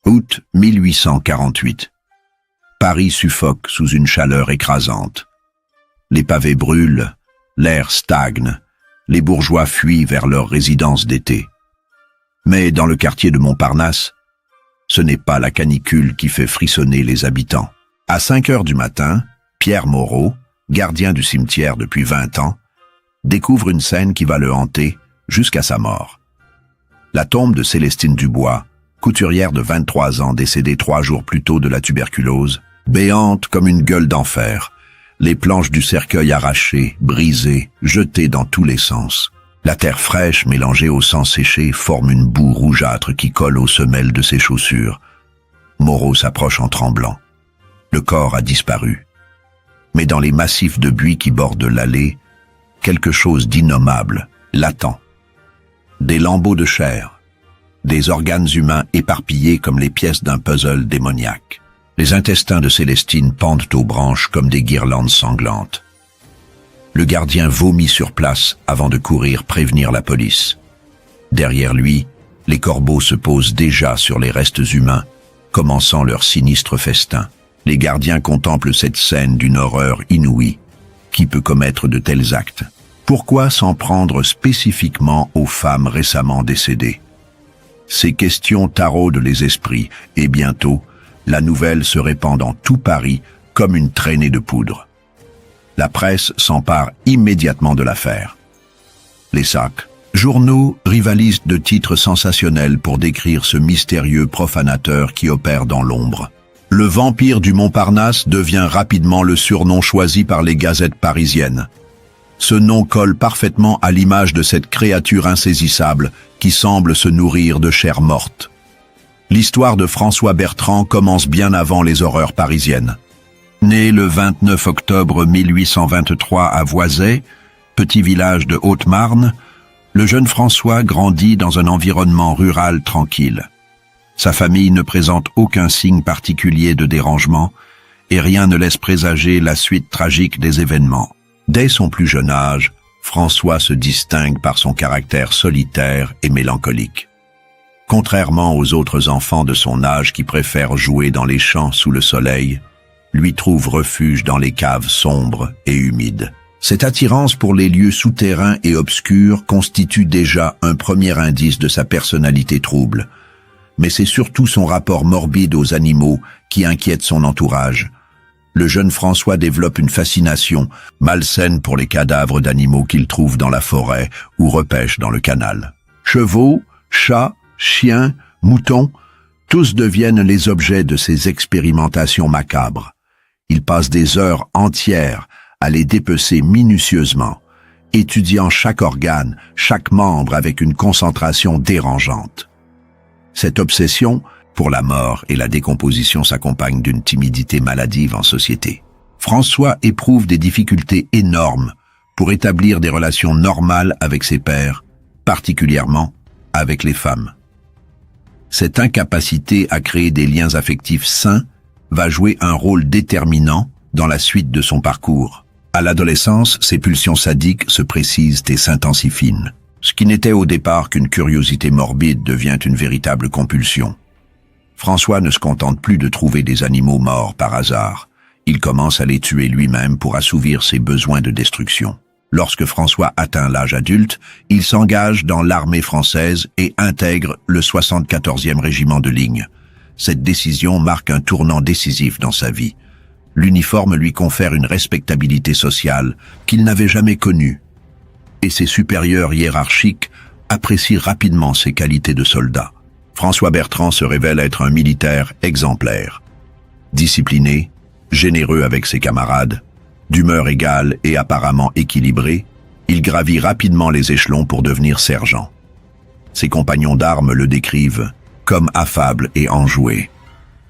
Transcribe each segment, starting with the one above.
Août 1848. Paris suffoque sous une chaleur écrasante. Les pavés brûlent, l'air stagne, les bourgeois fuient vers leur résidence d'été. Mais dans le quartier de Montparnasse, ce n'est pas la canicule qui fait frissonner les habitants. À 5 heures du matin, Pierre Moreau, gardien du cimetière depuis 20 ans, découvre une scène qui va le hanter jusqu'à sa mort. La tombe de Célestine Dubois, couturière de 23 ans décédée 3 jours plus tôt de la tuberculose, béante comme une gueule d'enfer, les planches du cercueil arrachées, brisées, jetées dans tous les sens. La terre fraîche mélangée au sang séché forme une boue rougeâtre qui colle aux semelles de ses chaussures. Moreau s'approche en tremblant. Le corps a disparu. Mais dans les massifs de buis qui bordent l'allée, quelque chose d'innommable l'attend. Des lambeaux de chair, des organes humains éparpillés comme les pièces d'un puzzle démoniaque. Les intestins de Célestine pendent aux branches comme des guirlandes sanglantes. Le gardien vomit sur place avant de courir prévenir la police. Derrière lui, les corbeaux se posent déjà sur les restes humains, commençant leur sinistre festin. Les gardiens contemplent cette scène d'une horreur inouïe. Qui peut commettre de tels actes? Pourquoi s'en prendre spécifiquement aux femmes récemment décédées? Ces questions taraudent les esprits, et bientôt, la nouvelle se répand dans tout Paris comme une traînée de poudre. La presse s'empare immédiatement de l'affaire. Les sacs, journaux rivalisent de titres sensationnels pour décrire ce mystérieux profanateur qui opère dans l'ombre. Le vampire du Montparnasse devient rapidement le surnom choisi par les gazettes parisiennes. Ce nom colle parfaitement à l'image de cette créature insaisissable qui semble se nourrir de chair morte. L'histoire de François Bertrand commence bien avant les horreurs parisiennes. Né le 29 octobre 1823 à Voisey, petit village de Haute-Marne, le jeune François grandit dans un environnement rural tranquille. Sa famille ne présente aucun signe particulier de dérangement et rien ne laisse présager la suite tragique des événements. Dès son plus jeune âge, François se distingue par son caractère solitaire et mélancolique. Contrairement aux autres enfants de son âge qui préfèrent jouer dans les champs sous le soleil, lui trouve refuge dans les caves sombres et humides. Cette attirance pour les lieux souterrains et obscurs constitue déjà un premier indice de sa personnalité trouble. Mais c'est surtout son rapport morbide aux animaux qui inquiète son entourage. Le jeune François développe une fascination malsaine pour les cadavres d'animaux qu'il trouve dans la forêt ou repêche dans le canal. Chevaux, chats, chiens, moutons, tous deviennent les objets de ses expérimentations macabres. Il passe des heures entières à les dépecer minutieusement, étudiant chaque organe, chaque membre avec une concentration dérangeante. Cette obsession pour la mort et la décomposition s'accompagne d'une timidité maladive en société. François éprouve des difficultés énormes pour établir des relations normales avec ses pairs, particulièrement avec les femmes. Cette incapacité à créer des liens affectifs sains va jouer un rôle déterminant dans la suite de son parcours. À l'adolescence, ses pulsions sadiques se précisent et s'intensifient. Ce qui n'était au départ qu'une curiosité morbide devient une véritable compulsion. François ne se contente plus de trouver des animaux morts par hasard. Il commence à les tuer lui-même pour assouvir ses besoins de destruction. Lorsque François atteint l'âge adulte, il s'engage dans l'armée française et intègre le 74e régiment de ligne. Cette décision marque un tournant décisif dans sa vie. L'uniforme lui confère une respectabilité sociale qu'il n'avait jamais connue. Et ses supérieurs hiérarchiques apprécient rapidement ses qualités de soldat. François Bertrand se révèle être un militaire exemplaire. Discipliné, généreux avec ses camarades, d'humeur égale et apparemment équilibrée, il gravit rapidement les échelons pour devenir sergent. Ses compagnons d'armes le décrivent comme affable et enjoué.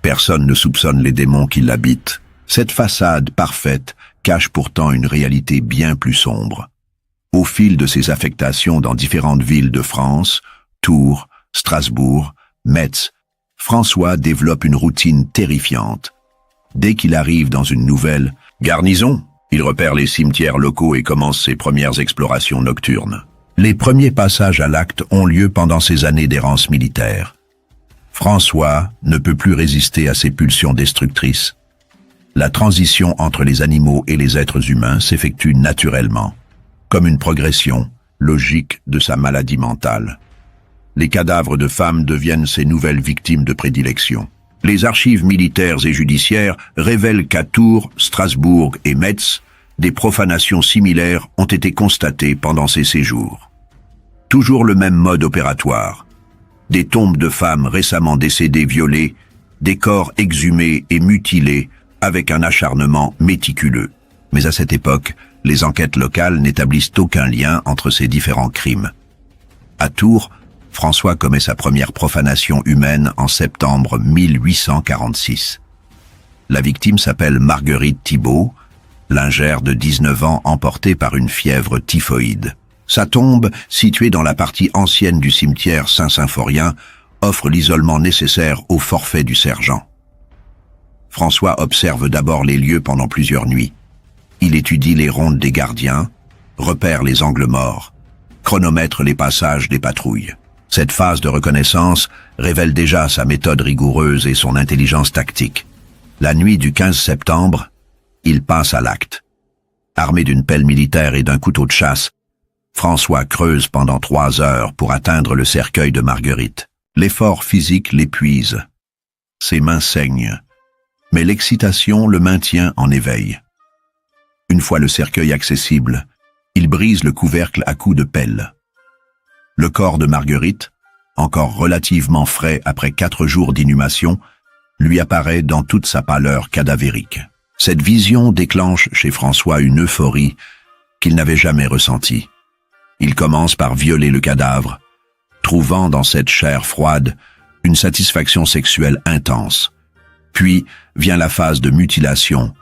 Personne ne soupçonne les démons qui l'habitent. Cette façade parfaite cache pourtant une réalité bien plus sombre. Au fil de ses affectations dans différentes villes de France, Tours, Strasbourg, Metz, François développe une routine terrifiante. Dès qu'il arrive dans une nouvelle garnison, il repère les cimetières locaux et commence ses premières explorations nocturnes. Les premiers passages à l'acte ont lieu pendant ses années d'errance militaire. François ne peut plus résister à ses pulsions destructrices. La transition entre les animaux et les êtres humains s'effectue naturellement, comme une progression logique de sa maladie mentale. Les cadavres de femmes deviennent ses nouvelles victimes de prédilection. Les archives militaires et judiciaires révèlent qu'à Tours, Strasbourg et Metz, des profanations similaires ont été constatées pendant ses séjours. Toujours le même mode opératoire. Des tombes de femmes récemment décédées violées, des corps exhumés et mutilés avec un acharnement méticuleux. Mais à cette époque, les enquêtes locales n'établissent aucun lien entre ces différents crimes. À Tours, François commet sa première profanation humaine en septembre 1846. La victime s'appelle Marguerite Thibault, lingère de 19 ans emportée par une fièvre typhoïde. Sa tombe, située dans la partie ancienne du cimetière Saint-Symphorien, offre l'isolement nécessaire au forfait du sergent. François observe d'abord les lieux pendant plusieurs nuits. Il étudie les rondes des gardiens, repère les angles morts, chronomètre les passages des patrouilles. Cette phase de reconnaissance révèle déjà sa méthode rigoureuse et son intelligence tactique. La nuit du 15 septembre, il passe à l'acte. Armé d'une pelle militaire et d'un couteau de chasse, François creuse pendant 3 heures pour atteindre le cercueil de Marguerite. L'effort physique l'épuise. Ses mains saignent, mais l'excitation le maintient en éveil. Une fois le cercueil accessible, il brise le couvercle à coups de pelle. Le corps de Marguerite, encore relativement frais après 4 jours d'inhumation, lui apparaît dans toute sa pâleur cadavérique. Cette vision déclenche chez François une euphorie qu'il n'avait jamais ressentie. Il commence par violer le cadavre, trouvant dans cette chair froide une satisfaction sexuelle intense. Puis vient la phase de mutilation,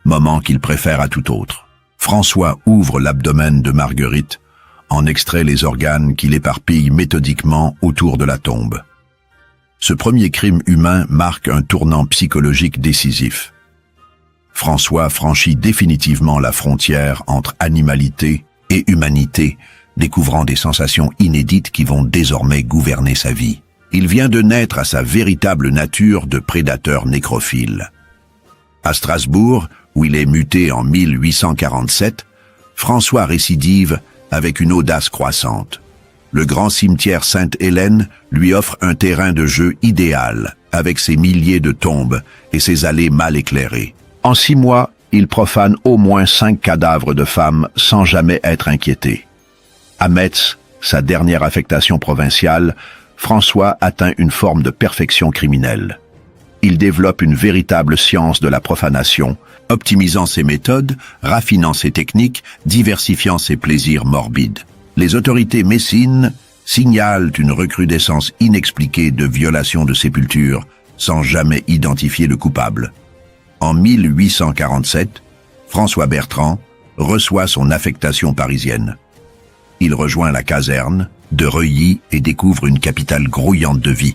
moment qu'il préfère à tout autre. François ouvre l'abdomen de Marguerite, en extrait les organes qu'il éparpille méthodiquement autour de la tombe. Ce premier crime humain marque un tournant psychologique décisif. François franchit définitivement la frontière entre animalité et humanité, découvrant des sensations inédites qui vont désormais gouverner sa vie. Il vient de naître à sa véritable nature de prédateur nécrophile. À Strasbourg, où il est muté en 1847, François récidive avec une audace croissante. Le grand cimetière Sainte-Hélène lui offre un terrain de jeu idéal, avec ses milliers de tombes et ses allées mal éclairées. En 6 mois, il profane au moins 5 cadavres de femmes sans jamais être inquiété. À Metz, sa dernière affectation provinciale, François atteint une forme de perfection criminelle. Il développe une véritable science de la profanation, optimisant ses méthodes, raffinant ses techniques, diversifiant ses plaisirs morbides. Les autorités messines signalent une recrudescence inexpliquée de violations de sépultures, sans jamais identifier le coupable. En 1847, François Bertrand reçoit son affectation parisienne. Il rejoint la caserne de Reuilly et découvre une capitale grouillante de vie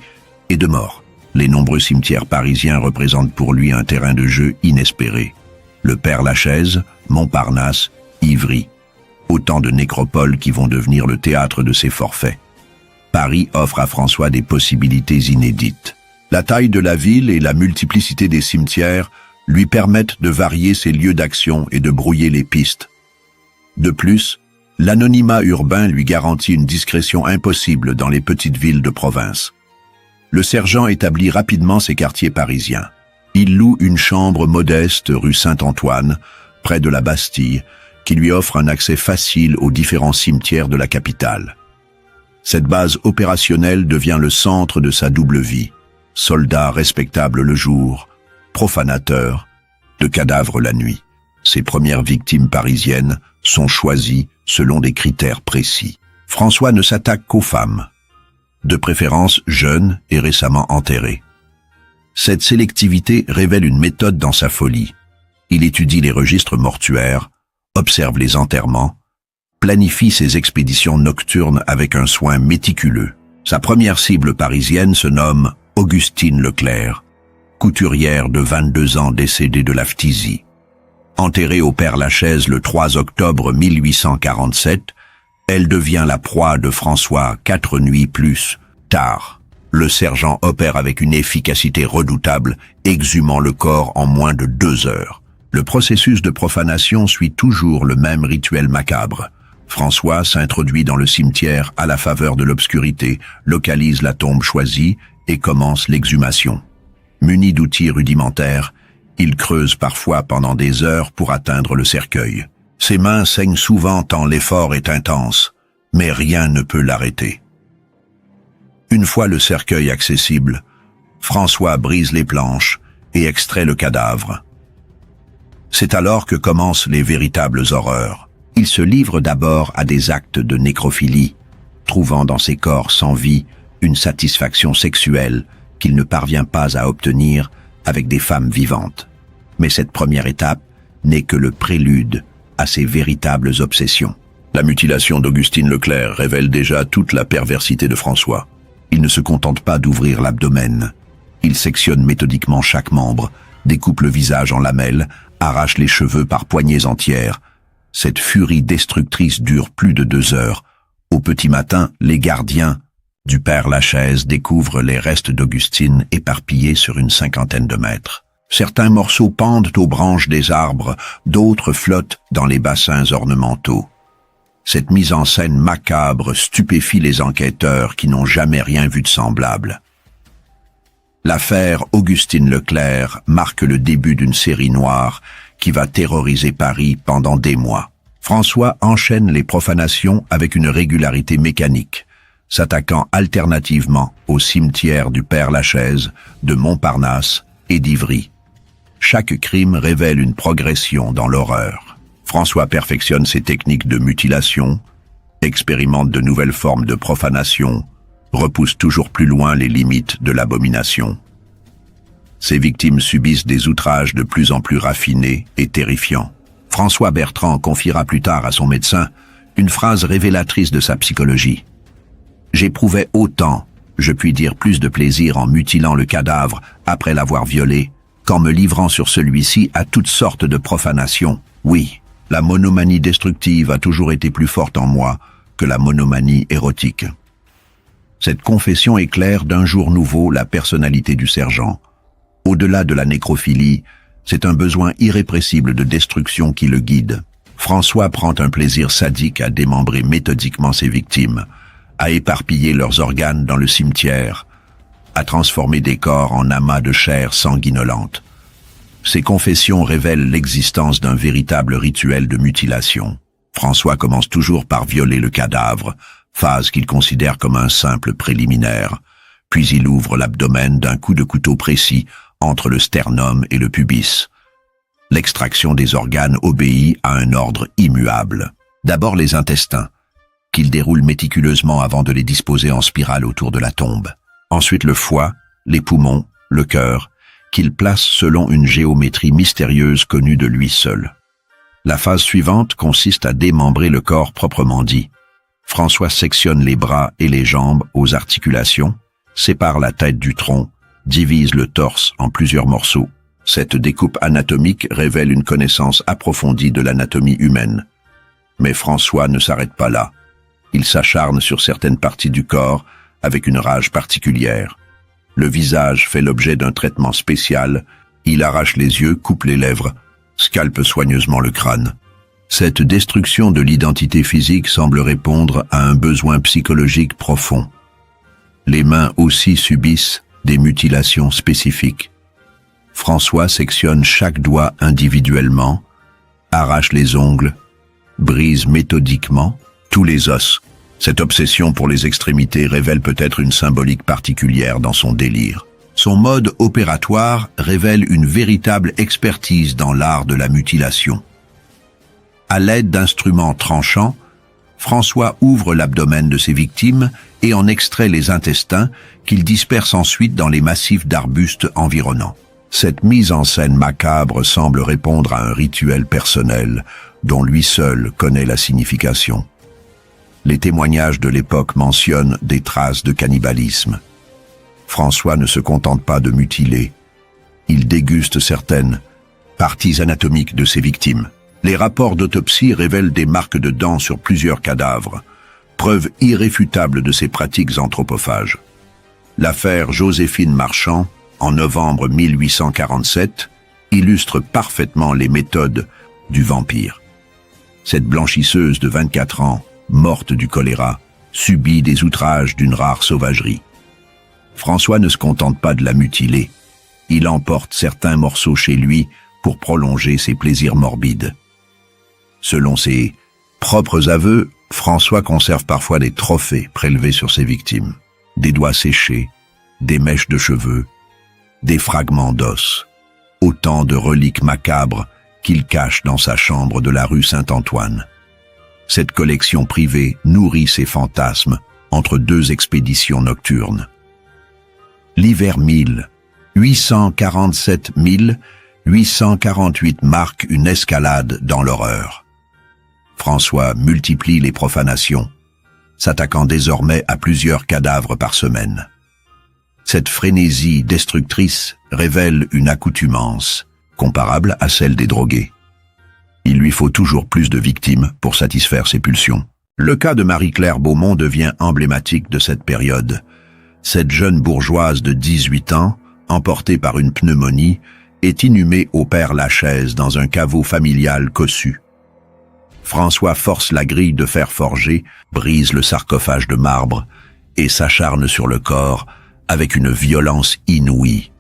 et de mort. Les nombreux cimetières parisiens représentent pour lui un terrain de jeu inespéré. Le Père-Lachaise, Montparnasse, Ivry. Autant de nécropoles qui vont devenir le théâtre de ses forfaits. Paris offre à François des possibilités inédites. La taille de la ville et la multiplicité des cimetières lui permettent de varier ses lieux d'action et de brouiller les pistes. De plus, l'anonymat urbain lui garantit une discrétion impossible dans les petites villes de province. Le sergent établit rapidement ses quartiers parisiens. Il loue une chambre modeste rue Saint-Antoine, près de la Bastille, qui lui offre un accès facile aux différents cimetières de la capitale. Cette base opérationnelle devient le centre de sa double vie. Soldat respectable le jour, profanateur de cadavres la nuit. Ses premières victimes parisiennes sont choisies selon des critères précis. François ne s'attaque qu'aux femmes, de préférence jeunes et récemment enterrées. Cette sélectivité révèle une méthode dans sa folie. Il étudie les registres mortuaires, observe les enterrements, planifie ses expéditions nocturnes avec un soin méticuleux. Sa première cible parisienne se nomme Augustine Leclerc, couturière de 22 ans décédée de la phtisie. Enterrée au Père-Lachaise le 3 octobre 1847, elle devient la proie de François 4 nuits plus tard. Le sergent opère avec une efficacité redoutable, exhumant le corps en moins de 2 heures. Le processus de profanation suit toujours le même rituel macabre. François s'introduit dans le cimetière à la faveur de l'obscurité, localise la tombe choisie et commence l'exhumation. Muni d'outils rudimentaires, il creuse parfois pendant des heures pour atteindre le cercueil. Ses mains saignent souvent tant l'effort est intense, mais rien ne peut l'arrêter. Une fois le cercueil accessible, François brise les planches et extrait le cadavre. C'est alors que commencent les véritables horreurs. Il se livre d'abord à des actes de nécrophilie, trouvant dans ses corps sans vie une satisfaction sexuelle qu'il ne parvient pas à obtenir avec des femmes vivantes. Mais cette première étape n'est que le prélude à ses véritables obsessions. La mutilation d'Augustine Leclerc révèle déjà toute la perversité de François. Il ne se contente pas d'ouvrir l'abdomen. Il sectionne méthodiquement chaque membre, découpe le visage en lamelles, arrache les cheveux par poignées entières. Cette furie destructrice dure plus de 2 heures. Au petit matin, les gardiens du Père Lachaise découvrent les restes d'Augustine éparpillés sur une 50aine de mètres. Certains morceaux pendent aux branches des arbres, d'autres flottent dans les bassins ornementaux. Cette mise en scène macabre stupéfie les enquêteurs qui n'ont jamais rien vu de semblable. L'affaire Augustine Leclerc marque le début d'une série noire qui va terroriser Paris pendant des mois. François enchaîne les profanations avec une régularité mécanique, s'attaquant alternativement aux cimetières du Père Lachaise, de Montparnasse et d'Ivry. Chaque crime révèle une progression dans l'horreur. François perfectionne ses techniques de mutilation, expérimente de nouvelles formes de profanation, repousse toujours plus loin les limites de l'abomination. Ses victimes subissent des outrages de plus en plus raffinés et terrifiants. François Bertrand confiera plus tard à son médecin une phrase révélatrice de sa psychologie. « J'éprouvais autant, je puis dire plus de plaisir en mutilant le cadavre après l'avoir violé, qu'en me livrant sur celui-ci à toutes sortes de profanations. Oui, la monomanie destructive a toujours été plus forte en moi que la monomanie érotique. » Cette confession éclaire d'un jour nouveau la personnalité du sergent. Au-delà de la nécrophilie, c'est un besoin irrépressible de destruction qui le guide. François prend un plaisir sadique à démembrer méthodiquement ses victimes, à éparpiller leurs organes dans le cimetière, à transformer des corps en amas de chair sanguinolente. Ces confessions révèlent l'existence d'un véritable rituel de mutilation. François commence toujours par violer le cadavre, phase qu'il considère comme un simple préliminaire, puis il ouvre l'abdomen d'un coup de couteau précis entre le sternum et le pubis. L'extraction des organes obéit à un ordre immuable. D'abord les intestins, qu'il déroule méticuleusement avant de les disposer en spirale autour de la tombe. Ensuite le foie, les poumons, le cœur, qu'il place selon une géométrie mystérieuse connue de lui seul. La phase suivante consiste à démembrer le corps proprement dit. François sectionne les bras et les jambes aux articulations, sépare la tête du tronc, divise le torse en plusieurs morceaux. Cette découpe anatomique révèle une connaissance approfondie de l'anatomie humaine. Mais François ne s'arrête pas là. Il s'acharne sur certaines parties du corps avec une rage particulière. Le visage fait l'objet d'un traitement spécial. Il arrache les yeux, coupe les lèvres, scalpe soigneusement le crâne. Cette destruction de l'identité physique semble répondre à un besoin psychologique profond. Les mains aussi subissent des mutilations spécifiques. François sectionne chaque doigt individuellement, arrache les ongles, brise méthodiquement tous les os. Cette obsession pour les extrémités révèle peut-être une symbolique particulière dans son délire. Son mode opératoire révèle une véritable expertise dans l'art de la mutilation. À l'aide d'instruments tranchants, François ouvre l'abdomen de ses victimes et en extrait les intestins qu'il disperse ensuite dans les massifs d'arbustes environnants. Cette mise en scène macabre semble répondre à un rituel personnel dont lui seul connaît la signification. Les témoignages de l'époque mentionnent des traces de cannibalisme. François ne se contente pas de mutiler. Il déguste certaines parties anatomiques de ses victimes. Les rapports d'autopsie révèlent des marques de dents sur plusieurs cadavres, preuve irréfutable de ses pratiques anthropophages. L'affaire Joséphine Marchand, en novembre 1847, illustre parfaitement les méthodes du vampire. Cette blanchisseuse de 24 ans, morte du choléra, subit des outrages d'une rare sauvagerie. François ne se contente pas de la mutiler. Il emporte certains morceaux chez lui pour prolonger ses plaisirs morbides. Selon ses propres aveux, François conserve parfois des trophées prélevés sur ses victimes. Des doigts séchés, des mèches de cheveux, des fragments d'os. Autant de reliques macabres qu'il cache dans sa chambre de la rue Saint-Antoine. Cette collection privée nourrit ses fantasmes entre deux expéditions nocturnes. L'hiver 1847-1848 marque une escalade dans l'horreur. François multiplie les profanations, s'attaquant désormais à plusieurs cadavres par semaine. Cette frénésie destructrice révèle une accoutumance comparable à celle des drogués. Il lui faut toujours plus de victimes pour satisfaire ses pulsions. Le cas de Marie-Claire Beaumont devient emblématique de cette période. Cette jeune bourgeoise de 18 ans, emportée par une pneumonie, est inhumée au Père-Lachaise dans un caveau familial cossu. François force la grille de fer forgé, brise le sarcophage de marbre et s'acharne sur le corps avec une violence inouïe.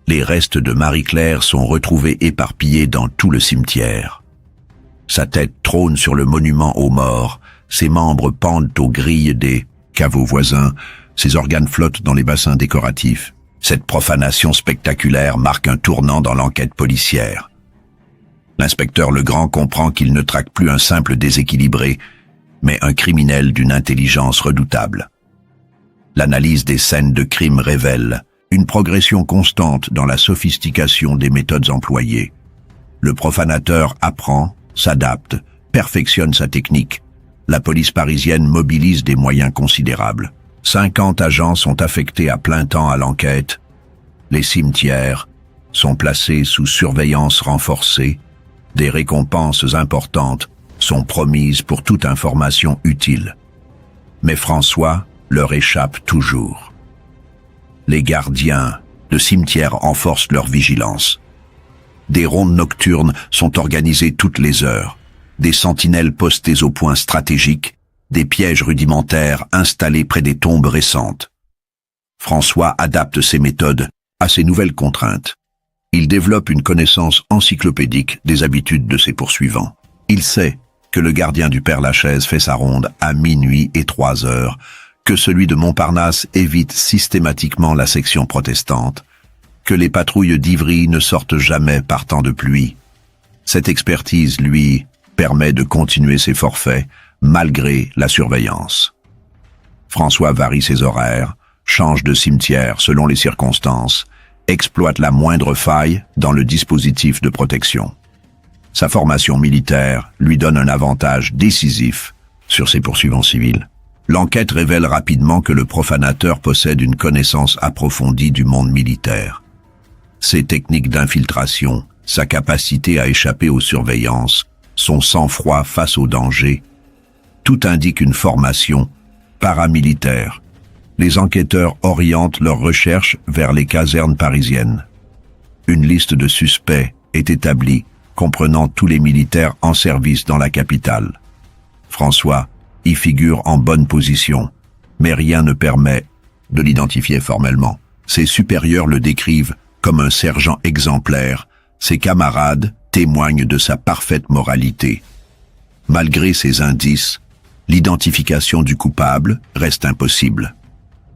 Les restes de Marie-Claire sont retrouvés éparpillés dans tout le cimetière. Sa tête trône sur le monument aux morts, ses membres pendent aux grilles des caveaux voisins, ses organes flottent dans les bassins décoratifs. Cette profanation spectaculaire marque un tournant dans l'enquête policière. L'inspecteur Legrand comprend qu'il ne traque plus un simple déséquilibré, mais un criminel d'une intelligence redoutable. L'analyse des scènes de crime révèle une progression constante dans la sophistication des méthodes employées. Le profanateur apprend, s'adapte, perfectionne sa technique. La police parisienne mobilise des moyens considérables. 50 agents sont affectés à plein temps à l'enquête. Les cimetières sont placés sous surveillance renforcée. Des récompenses importantes sont promises pour toute information utile. Mais François leur échappe toujours. Les gardiens de cimetières renforcent leur vigilance. Des rondes nocturnes sont organisées toutes les heures, des sentinelles postées aux points stratégiques, des pièges rudimentaires installés près des tombes récentes. François adapte ses méthodes à ces nouvelles contraintes. Il développe une connaissance encyclopédique des habitudes de ses poursuivants. Il sait que le gardien du Père-Lachaise fait sa ronde à minuit et 3 heures, que celui de Montparnasse évite systématiquement la section protestante, que les patrouilles d'Ivry ne sortent jamais par temps de pluie. Cette expertise, lui, permet de continuer ses forfaits malgré la surveillance. François varie ses horaires, change de cimetière selon les circonstances, exploite la moindre faille dans le dispositif de protection. Sa formation militaire lui donne un avantage décisif sur ses poursuivants civils. L'enquête révèle rapidement que le profanateur possède une connaissance approfondie du monde militaire. Ses techniques d'infiltration, sa capacité à échapper aux surveillances, son sang-froid face aux dangers, tout indique une formation paramilitaire. Les enquêteurs orientent leurs recherches vers les casernes parisiennes. Une liste de suspects est établie, comprenant tous les militaires en service dans la capitale. François y figure en bonne position, mais rien ne permet de l'identifier formellement. Ses supérieurs le décrivent comme un sergent exemplaire, ses camarades témoignent de sa parfaite moralité. Malgré ces indices, l'identification du coupable reste impossible.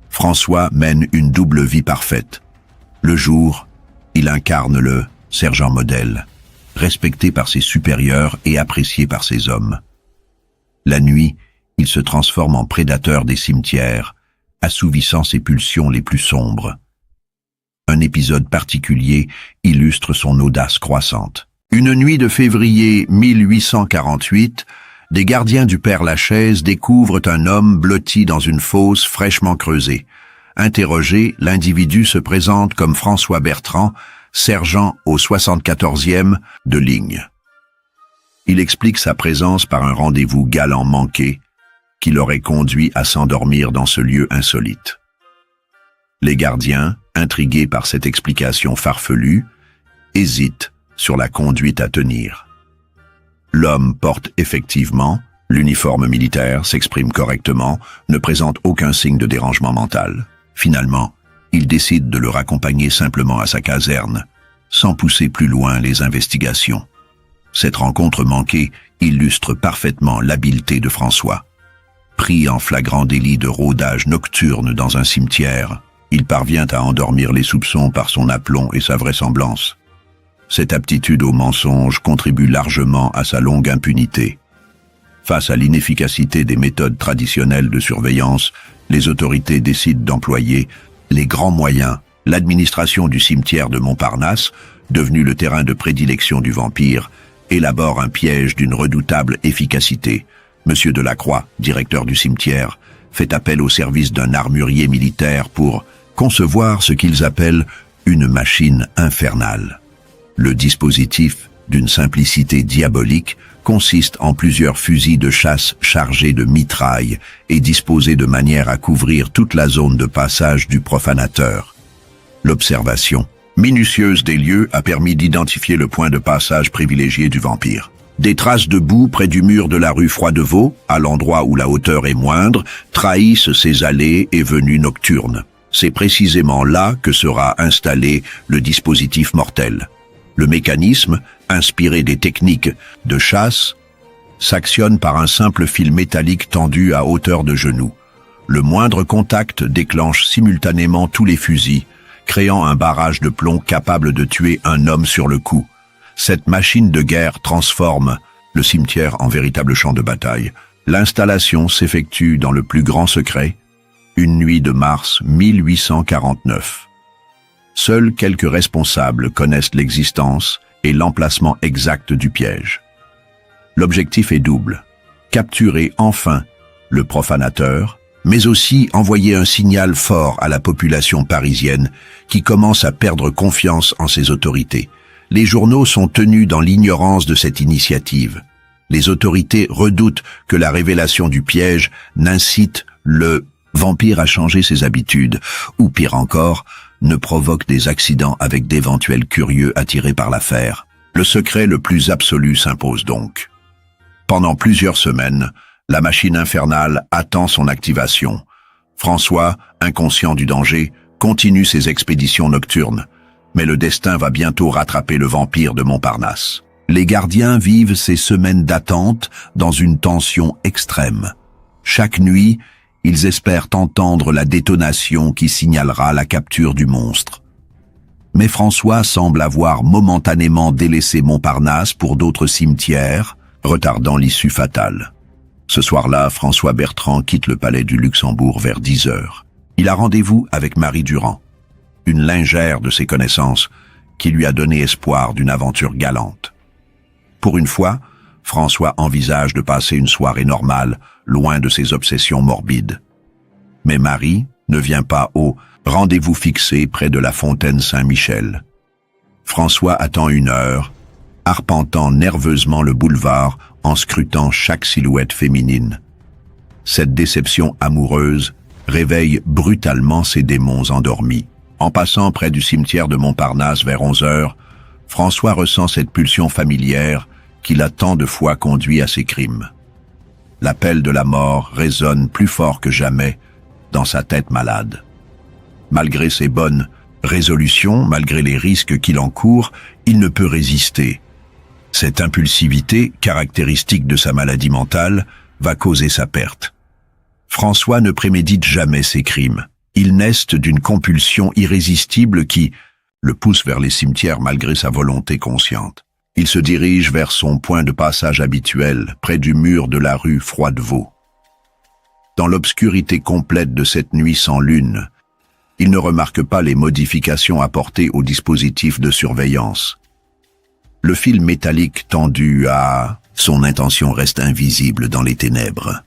François mène une double vie parfaite. Le jour, il incarne le sergent modèle, respecté par ses supérieurs et apprécié par ses hommes. La nuit, il se transforme en prédateur des cimetières, assouvissant ses pulsions les plus sombres. Un épisode particulier illustre son audace croissante. Une nuit de février 1848, des gardiens du Père-Lachaise découvrent un homme blotti dans une fosse fraîchement creusée. Interrogé, l'individu se présente comme François Bertrand, sergent au 74e de ligne. Il explique sa présence par un rendez-vous galant manqué qui l'aurait conduit à s'endormir dans ce lieu insolite. Les gardiens, intrigués par cette explication farfelue, hésitent sur la conduite à tenir. L'homme porte effectivement l'uniforme militaire, s'exprime correctement, ne présente aucun signe de dérangement mental. Finalement, il décide de le raccompagner simplement à sa caserne, sans pousser plus loin les investigations. Cette rencontre manquée illustre parfaitement l'habileté de François. Pris en flagrant délit de rôdage nocturne dans un cimetière, il parvient à endormir les soupçons par son aplomb et sa vraisemblance. Cette aptitude au mensonge contribue largement à sa longue impunité. Face à l'inefficacité des méthodes traditionnelles de surveillance, les autorités décident d'employer les grands moyens. L'administration du cimetière de Montparnasse, devenu le terrain de prédilection du vampire, élabore un piège d'une redoutable efficacité. Monsieur Delacroix, directeur du cimetière, fait appel au service d'un armurier militaire pour concevoir ce qu'ils appellent une machine infernale. Le dispositif, d'une simplicité diabolique, consiste en plusieurs fusils de chasse chargés de mitraille et disposés de manière à couvrir toute la zone de passage du profanateur. L'observation minutieuse des lieux a permis d'identifier le point de passage privilégié du vampire. Des traces de boue près du mur de la rue Froidevaux, à l'endroit où la hauteur est moindre, trahissent ces allées et venues nocturnes. C'est précisément là que sera installé le dispositif mortel. Le mécanisme, inspiré des techniques de chasse, s'actionne par un simple fil métallique tendu à hauteur de genou. Le moindre contact déclenche simultanément tous les fusils, créant un barrage de plomb capable de tuer un homme sur le coup. Cette machine de guerre transforme le cimetière en véritable champ de bataille. L'installation s'effectue dans le plus grand secret, une nuit de mars 1849. Seuls quelques responsables connaissent l'existence et l'emplacement exact du piège. L'objectif est double: capturer enfin le profanateur, mais aussi envoyer un signal fort à la population parisienne qui commence à perdre confiance en ses autorités. Les journaux sont tenus dans l'ignorance de cette initiative. Les autorités redoutent que la révélation du piège n'incite le vampire à changer ses habitudes, ou pire encore, ne provoque des accidents avec d'éventuels curieux attirés par l'affaire. Le secret le plus absolu s'impose donc. Pendant plusieurs semaines, la machine infernale attend son activation. François, inconscient du danger, continue ses expéditions nocturnes. Mais le destin va bientôt rattraper le vampire de Montparnasse. Les gardiens vivent ces semaines d'attente dans une tension extrême. Chaque nuit, ils espèrent entendre la détonation qui signalera la capture du monstre. Mais François semble avoir momentanément délaissé Montparnasse pour d'autres cimetières, retardant l'issue fatale. Ce soir-là, François Bertrand quitte le palais du Luxembourg vers 10 heures. Il a rendez-vous avec Marie Durand, une lingère de ses connaissances, qui lui a donné espoir d'une aventure galante. Pour une fois, François envisage de passer une soirée normale, loin de ses obsessions morbides. Mais Marie ne vient pas au rendez-vous fixé près de la fontaine Saint-Michel. François attend 1 heure, arpentant nerveusement le boulevard en scrutant chaque silhouette féminine. Cette déception amoureuse réveille brutalement ses démons endormis. En passant près du cimetière de Montparnasse vers 11 heures, François ressent cette pulsion familière qui l'a tant de fois conduit à ses crimes. L'appel de la mort résonne plus fort que jamais dans sa tête malade. Malgré ses bonnes résolutions, malgré les risques qu'il encourt, il ne peut résister. Cette impulsivité, caractéristique de sa maladie mentale, va causer sa perte. François ne prémédite jamais ses crimes. Ils naissent d'une compulsion irrésistible qui le pousse vers les cimetières malgré sa volonté consciente. Il se dirige vers son point de passage habituel, près du mur de la rue Froidevaux. Dans l'obscurité complète de cette nuit sans lune, il ne remarque pas les modifications apportées au dispositif de surveillance. Le fil métallique tendu à son intention reste invisible dans les ténèbres.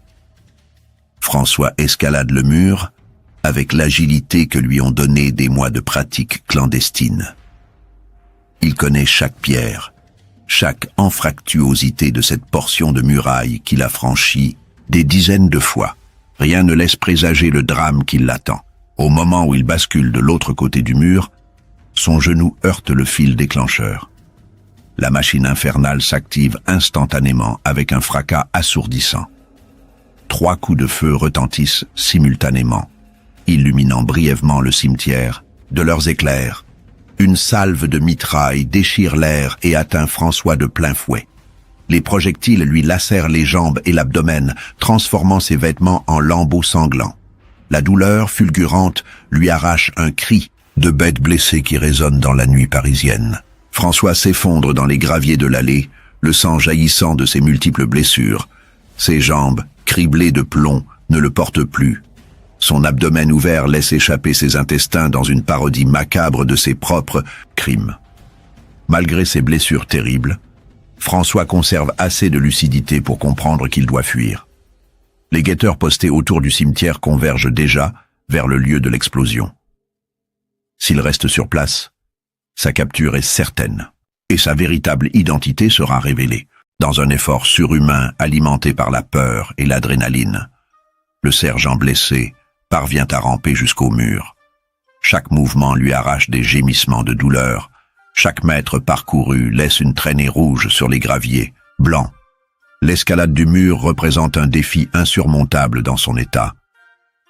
François escalade le mur avec l'agilité que lui ont donné des mois de pratique clandestine. Il connaît chaque pierre, chaque anfractuosité de cette portion de muraille qu'il a franchie des dizaines de fois. Rien ne laisse présager le drame qui l'attend. Au moment où il bascule de l'autre côté du mur, son genou heurte le fil déclencheur. La machine infernale s'active instantanément avec un fracas assourdissant. 3 coups de feu retentissent simultanément, illuminant brièvement le cimetière. De leurs éclairs, une salve de mitraille déchire l'air et atteint François de plein fouet. Les projectiles lui lacèrent les jambes et l'abdomen, transformant ses vêtements en lambeaux sanglants. La douleur fulgurante lui arrache un cri de bête blessée qui résonne dans la nuit parisienne. François s'effondre dans les graviers de l'allée, le sang jaillissant de ses multiples blessures. Ses jambes, criblées de plomb, ne le portent plus. Son abdomen ouvert laisse échapper ses intestins dans une parodie macabre de ses propres crimes. Malgré ses blessures terribles, François conserve assez de lucidité pour comprendre qu'il doit fuir. Les guetteurs postés autour du cimetière convergent déjà vers le lieu de l'explosion. S'il reste sur place, sa capture est certaine, et sa véritable identité sera révélée, dans un effort surhumain alimenté par la peur et l'adrénaline. Le sergent blessé parvient à ramper jusqu'au mur. Chaque mouvement lui arrache des gémissements de douleur. Chaque mètre parcouru laisse une traînée rouge sur les graviers, blancs. L'escalade du mur représente un défi insurmontable dans son état.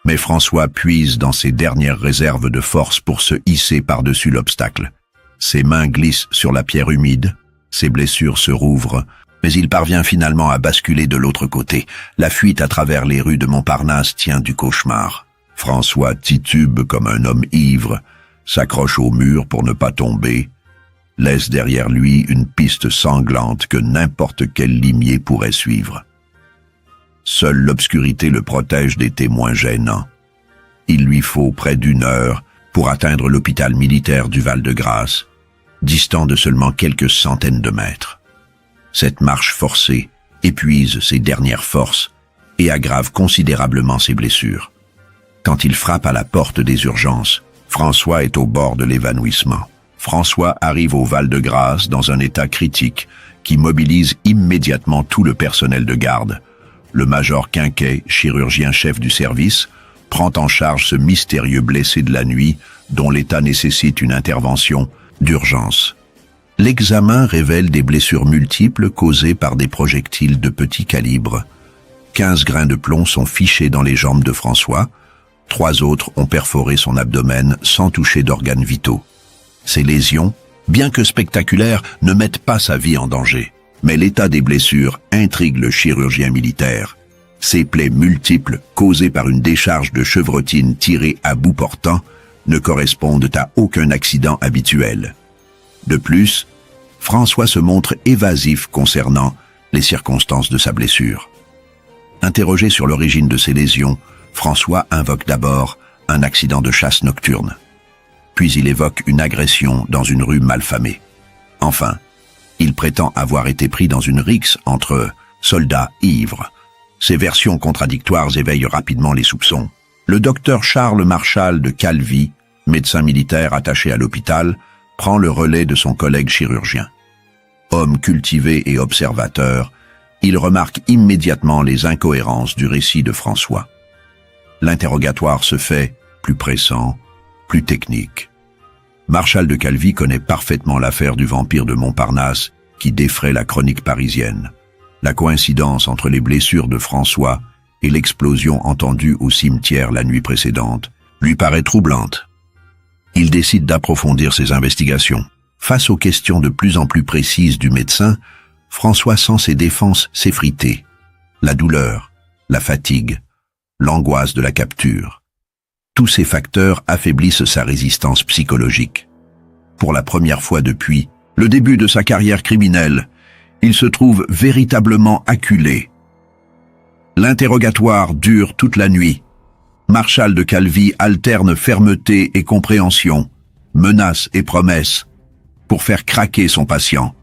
Mais François puise dans ses dernières réserves de force pour se hisser par-dessus l'obstacle. Ses mains glissent sur la pierre humide, ses blessures se rouvrent, mais il parvient finalement à basculer de l'autre côté. La fuite à travers les rues de Montparnasse tient du cauchemar. François titube comme un homme ivre, s'accroche au mur pour ne pas tomber, laisse derrière lui une piste sanglante que n'importe quel limier pourrait suivre. Seule l'obscurité le protège des témoins gênants. Il lui faut près d'1 heure pour atteindre l'hôpital militaire du Val-de-Grâce, distant de seulement quelques centaines de mètres. Cette marche forcée épuise ses dernières forces et aggrave considérablement ses blessures. Quand il frappe à la porte des urgences, François est au bord de l'évanouissement. François arrive au Val-de-Grâce dans un état critique qui mobilise immédiatement tout le personnel de garde. Le major Quinquet, chirurgien-chef du service, prend en charge ce mystérieux blessé de la nuit dont l'état nécessite une intervention d'urgence. L'examen révèle des blessures multiples causées par des projectiles de petit calibre. 15 grains de plomb sont fichés dans les jambes de François. 3 autres ont perforé son abdomen sans toucher d'organes vitaux. Ces lésions, bien que spectaculaires, ne mettent pas sa vie en danger. Mais l'état des blessures intrigue le chirurgien militaire. Ces plaies multiples, causées par une décharge de chevrotine tirée à bout portant, ne correspondent à aucun accident habituel. De plus, François se montre évasif concernant les circonstances de sa blessure. Interrogé sur l'origine de ses lésions, François invoque d'abord un accident de chasse nocturne. Puis il évoque une agression dans une rue malfamée. Enfin, il prétend avoir été pris dans une rixe entre soldats ivres. Ces versions contradictoires éveillent rapidement les soupçons. Le docteur Charles Marchal de Calvi, médecin militaire attaché à l'hôpital, prend le relais de son collègue chirurgien. Homme cultivé et observateur, il remarque immédiatement les incohérences du récit de François. L'interrogatoire se fait plus pressant, plus technique. Marchal de Calvi connaît parfaitement l'affaire du vampire de Montparnasse qui défraie la chronique parisienne. La coïncidence entre les blessures de François et l'explosion entendue au cimetière la nuit précédente lui paraît troublante. Il décide d'approfondir ses investigations. Face aux questions de plus en plus précises du médecin, François sent ses défenses s'effriter. La douleur, la fatigue, l'angoisse de la capture. Tous ces facteurs affaiblissent sa résistance psychologique. Pour la première fois depuis le début de sa carrière criminelle, il se trouve véritablement acculé. L'interrogatoire dure toute la nuit. Marchal de Calvi alterne fermeté et compréhension, menaces et promesses, pour faire craquer son patient.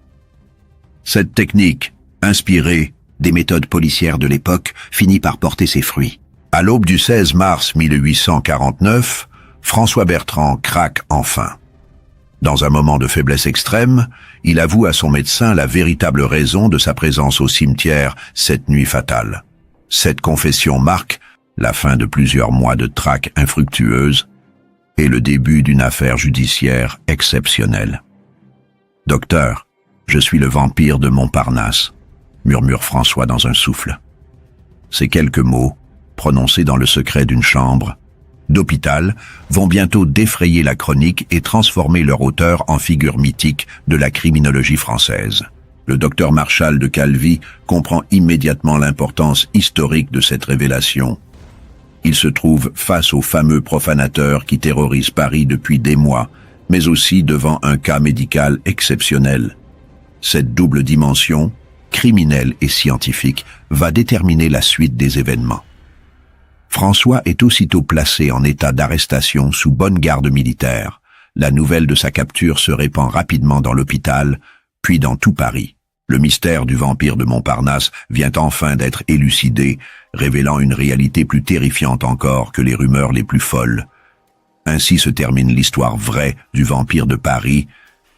Cette technique, inspirée des méthodes policières de l'époque, finit par porter ses fruits. À l'aube du 16 mars 1849, François Bertrand craque enfin. Dans un moment de faiblesse extrême, il avoue à son médecin la véritable raison de sa présence au cimetière cette nuit fatale. Cette confession marque la fin de plusieurs mois de traque infructueuse et le début d'une affaire judiciaire exceptionnelle. « Docteur, je suis le vampire de Montparnasse », murmure François dans un souffle. Ces quelques mots, prononcés dans le secret d'une chambre d'hôpital, vont bientôt défrayer la chronique et transformer leur auteur en figure mythique de la criminologie française. Le docteur Marchal de Calvi comprend immédiatement l'importance historique de cette révélation. Il se trouve face au fameux profanateur qui terrorise Paris depuis des mois, mais aussi devant un cas médical exceptionnel. Cette double dimension, criminelle et scientifique, va déterminer la suite des événements. François est aussitôt placé en état d'arrestation sous bonne garde militaire. La nouvelle de sa capture se répand rapidement dans l'hôpital, puis dans tout Paris. Le mystère du vampire de Montparnasse vient enfin d'être élucidé, révélant une réalité plus terrifiante encore que les rumeurs les plus folles. Ainsi se termine l'histoire vraie du vampire de Paris,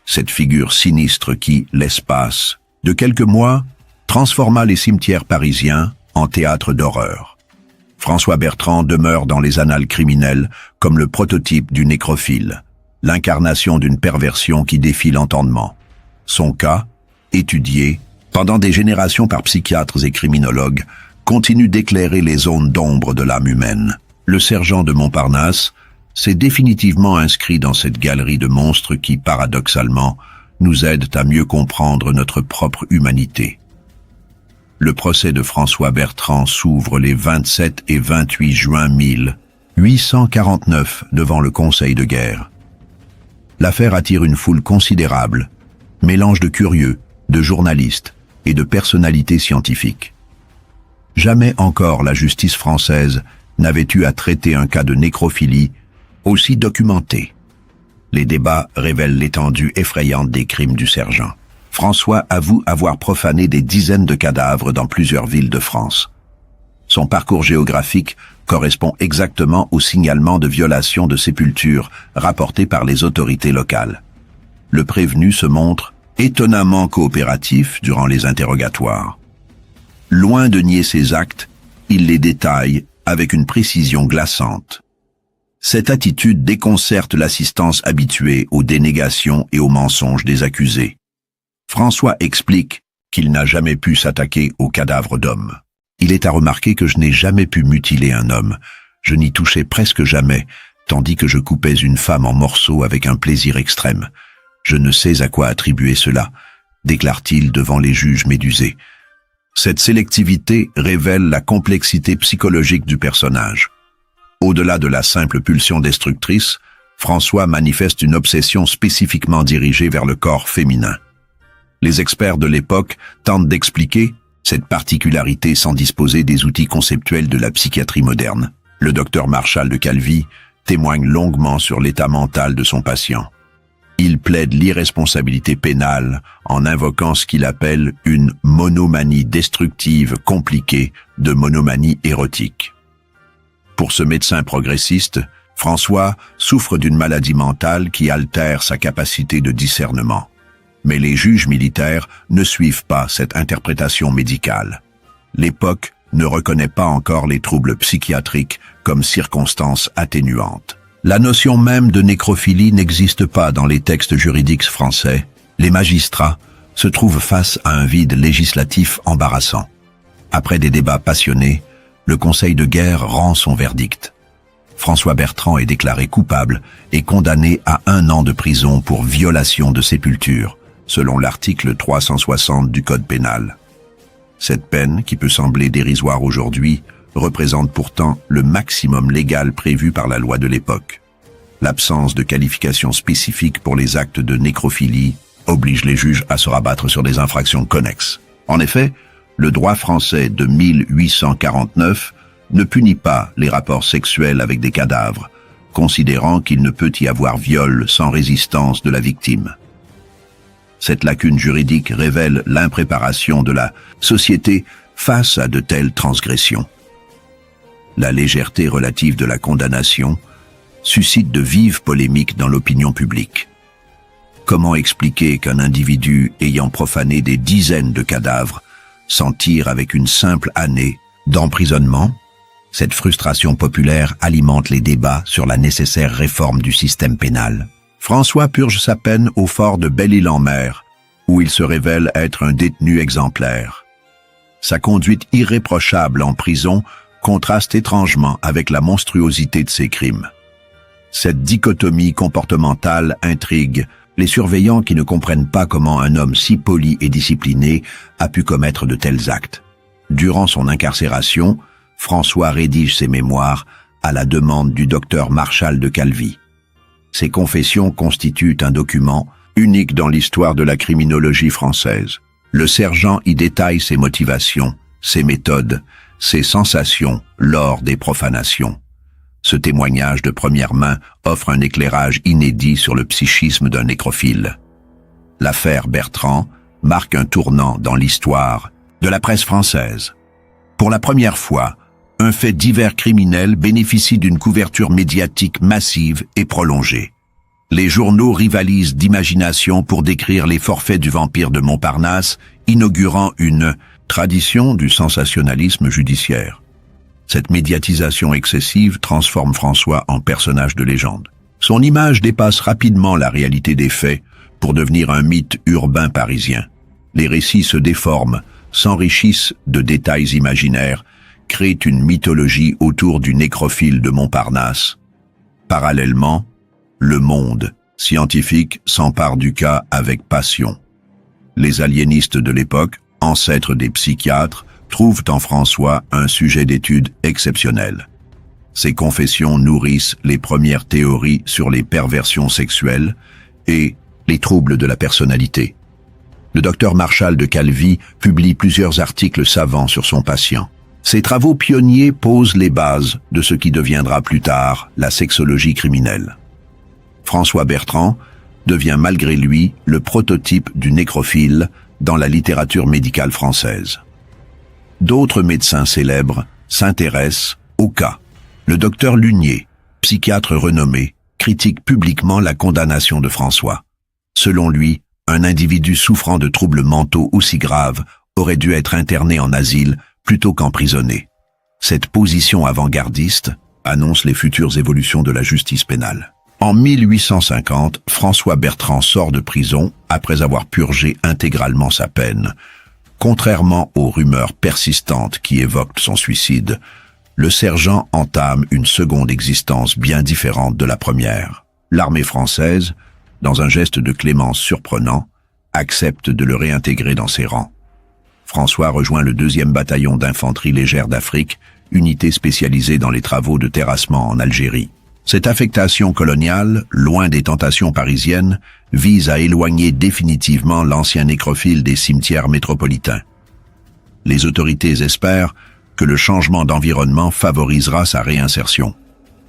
cette figure sinistre qui, l'espace de quelques mois, transforma les cimetières parisiens en théâtre d'horreur. François Bertrand demeure dans les annales criminelles comme le prototype du nécrophile, l'incarnation d'une perversion qui défie l'entendement. Son cas, étudié pendant des générations par psychiatres et criminologues, continue d'éclairer les zones d'ombre de l'âme humaine. Le sergent de Montparnasse s'est définitivement inscrit dans cette galerie de monstres qui, paradoxalement, nous aident à mieux comprendre notre propre humanité. Le procès de François Bertrand s'ouvre les 27 et 28 juin 1849 devant le Conseil de guerre. L'affaire attire une foule considérable, mélange de curieux, de journalistes et de personnalités scientifiques. Jamais encore la justice française n'avait eu à traiter un cas de nécrophilie aussi documenté. Les débats révèlent l'étendue effrayante des crimes du sergent. François avoue avoir profané des dizaines de cadavres dans plusieurs villes de France. Son parcours géographique correspond exactement au signalement de violation de sépultures rapporté par les autorités locales. Le prévenu se montre étonnamment coopératif durant les interrogatoires. Loin de nier ses actes, il les détaille avec une précision glaçante. Cette attitude déconcerte l'assistance habituée aux dénégations et aux mensonges des accusés. François explique qu'il n'a jamais pu s'attaquer aux cadavres d'hommes. Il est à remarquer que je n'ai jamais pu mutiler un homme. Je n'y touchais presque jamais, tandis que je coupais une femme en morceaux avec un plaisir extrême. Je ne sais à quoi attribuer cela, déclare-t-il devant les juges médusés. Cette sélectivité révèle la complexité psychologique du personnage. Au-delà de la simple pulsion destructrice, François manifeste une obsession spécifiquement dirigée vers le corps féminin. Les experts de l'époque tentent d'expliquer cette particularité sans disposer des outils conceptuels de la psychiatrie moderne. Le docteur Marchal de Calvi témoigne longuement sur l'état mental de son patient. Il plaide l'irresponsabilité pénale en invoquant ce qu'il appelle une monomanie destructive compliquée de monomanie érotique. Pour ce médecin progressiste, François souffre d'une maladie mentale qui altère sa capacité de discernement. Mais les juges militaires ne suivent pas cette interprétation médicale. L'époque ne reconnaît pas encore les troubles psychiatriques comme circonstances atténuantes. La notion même de nécrophilie n'existe pas dans les textes juridiques français. Les magistrats se trouvent face à un vide législatif embarrassant. Après des débats passionnés, le Conseil de guerre rend son verdict. François Bertrand est déclaré coupable et condamné à 1 an de prison pour violation de sépulture, selon l'article 360 du Code pénal. Cette peine, qui peut sembler dérisoire aujourd'hui, représente pourtant le maximum légal prévu par la loi de l'époque. L'absence de qualification spécifique pour les actes de nécrophilie oblige les juges à se rabattre sur des infractions connexes. En effet, le droit français de 1849 ne punit pas les rapports sexuels avec des cadavres, considérant qu'il ne peut y avoir viol sans résistance de la victime. Cette lacune juridique révèle l'impréparation de la société face à de telles transgressions. La légèreté relative de la condamnation suscite de vives polémiques dans l'opinion publique. Comment expliquer qu'un individu ayant profané des dizaines de cadavres s'en tire avec une simple année d'emprisonnement? Cette frustration populaire alimente les débats sur la nécessaire réforme du système pénal. François purge sa peine au fort de Belle-Île-en-Mer, où il se révèle être un détenu exemplaire. Sa conduite irréprochable en prison contraste étrangement avec la monstruosité de ses crimes. Cette dichotomie comportementale intrigue les surveillants qui ne comprennent pas comment un homme si poli et discipliné a pu commettre de tels actes. Durant son incarcération, François rédige ses mémoires à la demande du docteur Marchal de Calvi. Ses confessions constituent un document unique dans l'histoire de la criminologie française. Le sergent y détaille ses motivations, ses méthodes, ses sensations lors des profanations. Ce témoignage de première main offre un éclairage inédit sur le psychisme d'un nécrophile. L'affaire Bertrand marque un tournant dans l'histoire de la presse française. Pour la première fois, un fait divers criminel bénéficie d'une couverture médiatique massive et prolongée. Les journaux rivalisent d'imagination pour décrire les forfaits du vampire de Montparnasse, inaugurant une tradition du sensationnalisme judiciaire. Cette médiatisation excessive transforme François en personnage de légende. Son image dépasse rapidement la réalité des faits pour devenir un mythe urbain parisien. Les récits se déforment, s'enrichissent de détails imaginaires, créent une mythologie autour du nécrophile de Montparnasse. Parallèlement, le monde scientifique s'empare du cas avec passion. Les aliénistes de l'époque, ancêtres des psychiatres, trouvent en François un sujet d'étude exceptionnel. Ses confessions nourrissent les premières théories sur les perversions sexuelles et les troubles de la personnalité. Le docteur Marchal de Calvi publie plusieurs articles savants sur son patient. Ses travaux pionniers posent les bases de ce qui deviendra plus tard la sexologie criminelle. François Bertrand devient malgré lui le prototype du nécrophile dans la littérature médicale française. D'autres médecins célèbres s'intéressent au cas. Le docteur Lunier, psychiatre renommé, critique publiquement la condamnation de François. Selon lui, un individu souffrant de troubles mentaux aussi graves aurait dû être interné en asile plutôt qu'emprisonné. Cette position avant-gardiste annonce les futures évolutions de la justice pénale. En 1850, François Bertrand sort de prison après avoir purgé intégralement sa peine. Contrairement aux rumeurs persistantes qui évoquent son suicide, le sergent entame une seconde existence bien différente de la première. L'armée française, dans un geste de clémence surprenant, accepte de le réintégrer dans ses rangs. François rejoint le 2e bataillon d'infanterie légère d'Afrique, unité spécialisée dans les travaux de terrassement en Algérie. Cette affectation coloniale, loin des tentations parisiennes, vise à éloigner définitivement l'ancien nécrophile des cimetières métropolitains. Les autorités espèrent que le changement d'environnement favorisera sa réinsertion.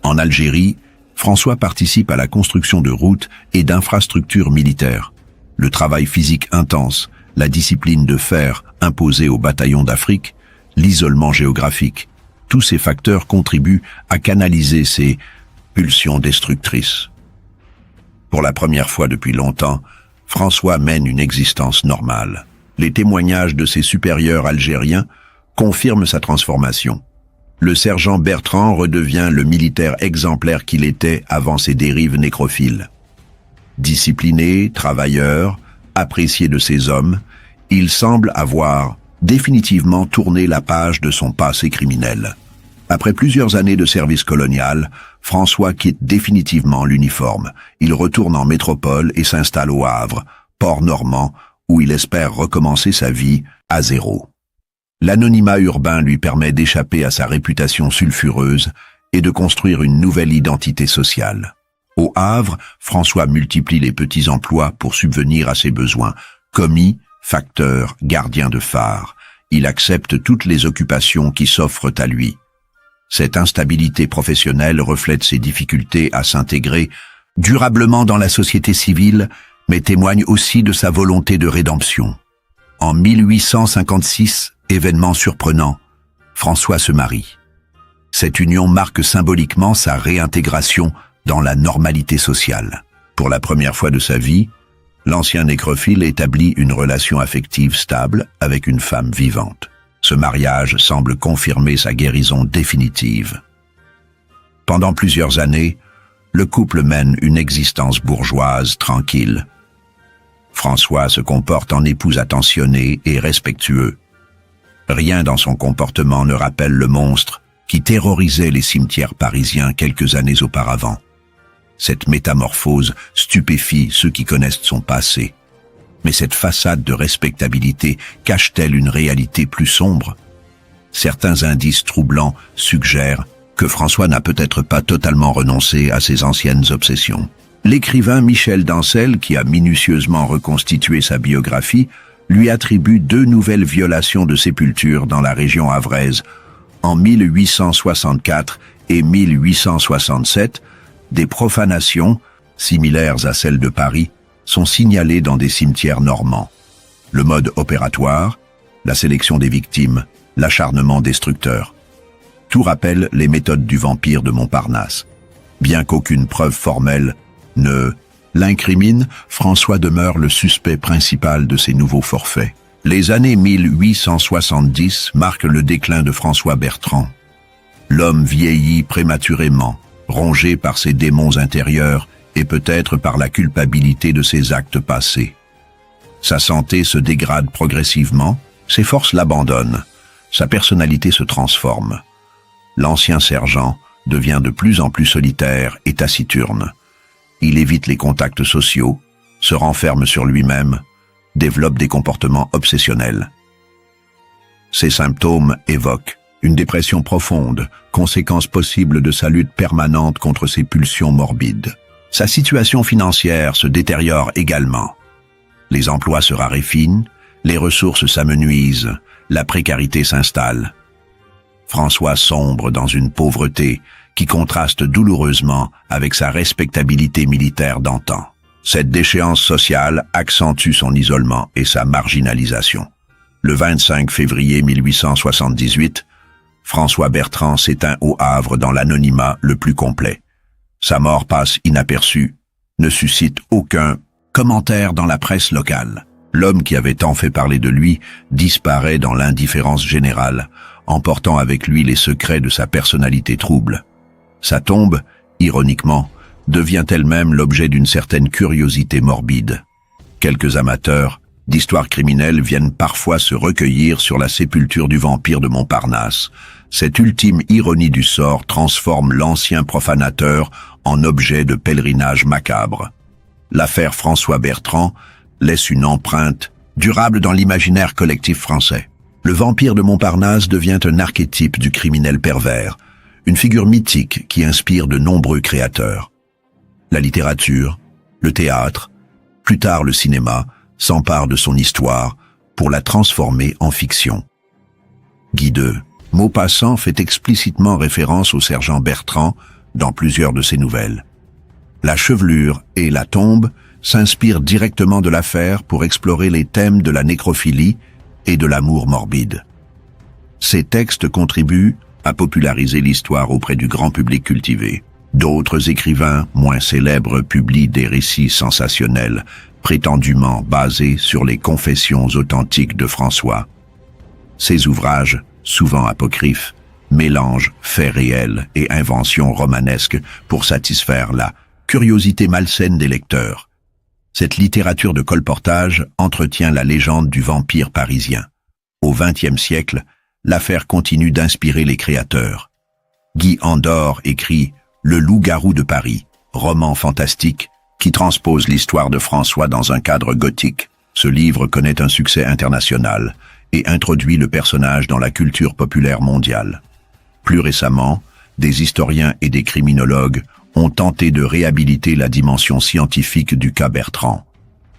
En Algérie, François participe à la construction de routes et d'infrastructures militaires. Le travail physique intense, la discipline de fer imposée aux bataillons d'Afrique, l'isolement géographique, tous ces facteurs contribuent à canaliser ces pulsions destructrices. Pour la première fois depuis longtemps, François mène une existence normale. Les témoignages de ses supérieurs algériens confirment sa transformation. Le sergent Bertrand redevient le militaire exemplaire qu'il était avant ses dérives nécrophiles. Discipliné, travailleur, apprécié de ses hommes, il semble avoir définitivement tourné la page de son passé criminel. Après plusieurs années de service colonial, François quitte définitivement l'uniforme. Il retourne en métropole et s'installe au Havre, port normand, où il espère recommencer sa vie à zéro. L'anonymat urbain lui permet d'échapper à sa réputation sulfureuse et de construire une nouvelle identité sociale. Au Havre, François multiplie les petits emplois pour subvenir à ses besoins. Commis, facteur, gardien de phare, il accepte toutes les occupations qui s'offrent à lui. Cette instabilité professionnelle reflète ses difficultés à s'intégrer durablement dans la société civile, mais témoigne aussi de sa volonté de rédemption. En 1856, événement surprenant, François se marie. Cette union marque symboliquement sa réintégration dans la normalité sociale. Pour la première fois de sa vie, l'ancien nécrophile établit une relation affective stable avec une femme vivante. Ce mariage semble confirmer sa guérison définitive. Pendant plusieurs années, le couple mène une existence bourgeoise tranquille. François se comporte en époux attentionné et respectueux. Rien dans son comportement ne rappelle le monstre qui terrorisait les cimetières parisiens quelques années auparavant. Cette métamorphose stupéfie ceux qui connaissent son passé. Mais cette façade de respectabilité cache-t-elle une réalité plus sombre? Certains indices troublants suggèrent que François n'a peut-être pas totalement renoncé à ses anciennes obsessions. L'écrivain Michel d'Ancel, qui a minutieusement reconstitué sa biographie, lui attribue 2 nouvelles violations de sépultures dans la région havraise, en 1864 et 1867. Des profanations, similaires à celles de Paris, sont signalées dans des cimetières normands. Le mode opératoire, la sélection des victimes, l'acharnement destructeur. Tout rappelle les méthodes du vampire de Montparnasse. Bien qu'aucune preuve formelle ne l'incrimine, François demeure le suspect principal de ces nouveaux forfaits. Les années 1870 marquent le déclin de François Bertrand. L'homme vieillit prématurément, rongé par ses démons intérieurs et peut-être par la culpabilité de ses actes passés. Sa santé se dégrade progressivement, ses forces l'abandonnent, sa personnalité se transforme. L'ancien sergent devient de plus en plus solitaire et taciturne. Il évite les contacts sociaux, se renferme sur lui-même, développe des comportements obsessionnels. Ces symptômes évoquent une dépression profonde, conséquence possible de sa lutte permanente contre ses pulsions morbides. Sa situation financière se détériore également. Les emplois se raréfinent, les ressources s'amenuisent, la précarité s'installe. François sombre dans une pauvreté qui contraste douloureusement avec sa respectabilité militaire d'antan. Cette déchéance sociale accentue son isolement et sa marginalisation. Le 25 février 1878, François Bertrand s'éteint au Havre dans l'anonymat le plus complet. Sa mort passe inaperçue, ne suscite aucun commentaire dans la presse locale. L'homme qui avait tant fait parler de lui disparaît dans l'indifférence générale, emportant avec lui les secrets de sa personnalité trouble. Sa tombe, ironiquement, devient elle-même l'objet d'une certaine curiosité morbide. Quelques amateurs d'histoire criminelle viennent parfois se recueillir sur la sépulture du vampire de Montparnasse. Cette ultime ironie du sort transforme l'ancien profanateur en objet de pèlerinage macabre. L'affaire François Bertrand laisse une empreinte durable dans l'imaginaire collectif français. Le vampire de Montparnasse devient un archétype du criminel pervers, une figure mythique qui inspire de nombreux créateurs. La littérature, le théâtre, plus tard le cinéma, s'emparent de son histoire pour la transformer en fiction. Guy de Maupassant fait explicitement référence au sergent Bertrand dans plusieurs de ses nouvelles. La chevelure et la tombe s'inspirent directement de l'affaire pour explorer les thèmes de la nécrophilie et de l'amour morbide. Ces textes contribuent à populariser l'histoire auprès du grand public cultivé. D'autres écrivains, moins célèbres, publient des récits sensationnels, prétendument basés sur les confessions authentiques de François. Ces ouvrages, souvent apocryphes, mélangent faits réels et inventions romanesques pour satisfaire la curiosité malsaine des lecteurs. Cette littérature de colportage entretient la légende du vampire parisien. Au XXe siècle, l'affaire continue d'inspirer les créateurs. Guy Andor écrit « Le loup-garou de Paris », roman fantastique qui transpose l'histoire de François dans un cadre gothique. Ce livre connaît un succès international et introduit le personnage dans la culture populaire mondiale. Plus récemment, des historiens et des criminologues ont tenté de réhabiliter la dimension scientifique du cas Bertrand.